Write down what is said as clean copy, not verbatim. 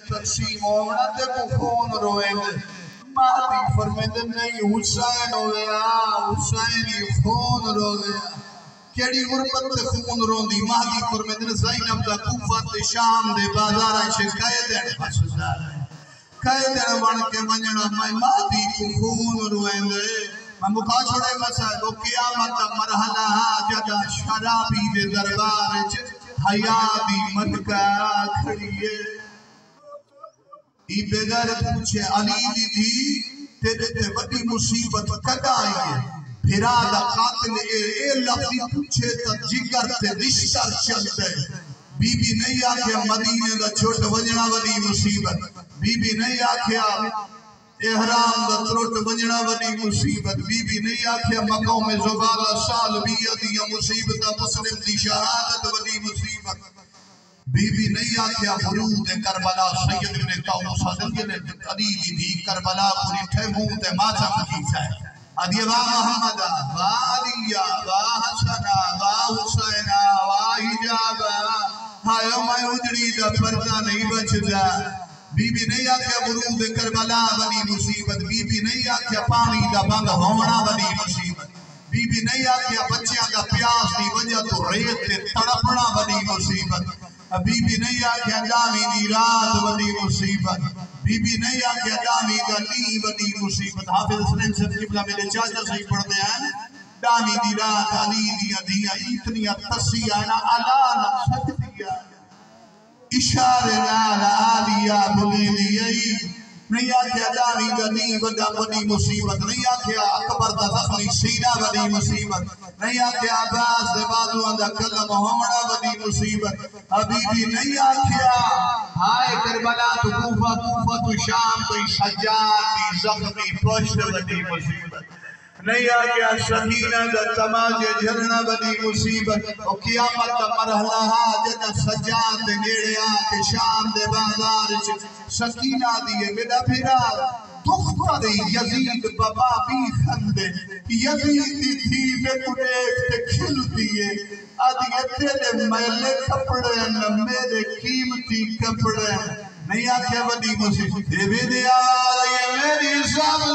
تقسیم ہونا تے کو خون روئے گے مہدی فرمیندے نہیں حسین ہویا حسینی خون رو گیا کیڑی غربت تے خون رون دی مہدی فرمیندے زینب دا کوفہ تے شام دے بازاراں چ قیدن پسدار قیدن بن کے ونجنا میں مہدی کو خون روئندے میں مکا چھوڑے مسائل وہ قیامت دا مرحلہ جدا شرابی دے دربار چ حیا دی مٹکا کھڑیے ای بغیر پوچھے علی دی دی تیرے تے وڈی مصیبت کدا آئی ہے پھرا دا قاتل اے لفظی پوچھے تا جگر تے رشتہ چلتے بی بی نہیں آکھیا مدینے دا چھوٹ ونجنا وڈی مصیبت بی بی نہیں آکھیا احرام دا تروٹ ونجنا وڈی مصیبت بی بی نہیں آکھیا مقام زبالہ سال بیدی مصیبت مسلم دی شہادت وڈی مصیبت بی بی نہیں آکھیا حرود کربلا سید ابن طاؤس حضرت علی دی کربلا پوری ٹھموں تے ماتم کی ہے ادی وا محمد وا علی وا حسن وا حسین وا حجاب ہائے میں اجڑی دا پردہ نہیں بچدا بی بی نہیں آکھیا حرود کربلا بنی مصیبت بی بی نہیں آکھیا پانی دا بند ہونا بنی مصیبت بی بی نہیں آکھیا بچیاں دا پیاس دی وجہ تو ریت تے تڑپنا بنی مصیبت بی بی نہیں آکھیا جامی دی رات بنی مصیبت بی بی نہیں آکھیا جامی دا لی بنی مصیبت حافظ حسین سے قبلہ میرے چاچا سے پڑھ دے ہیں جامی دی رات علی دیا دیا اتنی تسی آنا علان سچ دیا اشارے نالا آلیا بلی دیئی نہیں آکھیا جامی دا لی بنی مصیبت نہیں آکھیا اکبر دا زخمی سینہ بنی مصیبت نہیں آکھیا عباس دے بازو اندہ قدم ہونا بنی مصیبت حبیبی نہیں آکھیا ہائے کربلا تو کوفہ تو شام تو سجاد دی زخمی پشت بنی مصیبت نہیں آکھیا سہینہ دا تماجے جھرنا بنی مصیبت اور قیامت دا مرحلہ جنہ سجاد دے نیڑے آکے شام دے بازار سکینہ دیئے میرا پھرا دختر یزید بابا بھی خندے یزید تھی بے کڑیک تے کھل دیئے آدھے تیرے میلے کپڑے نہ میرے قیمتی کپڑے نہیں آکھے بنی مصیبت دے بھی دیا یہ میری سب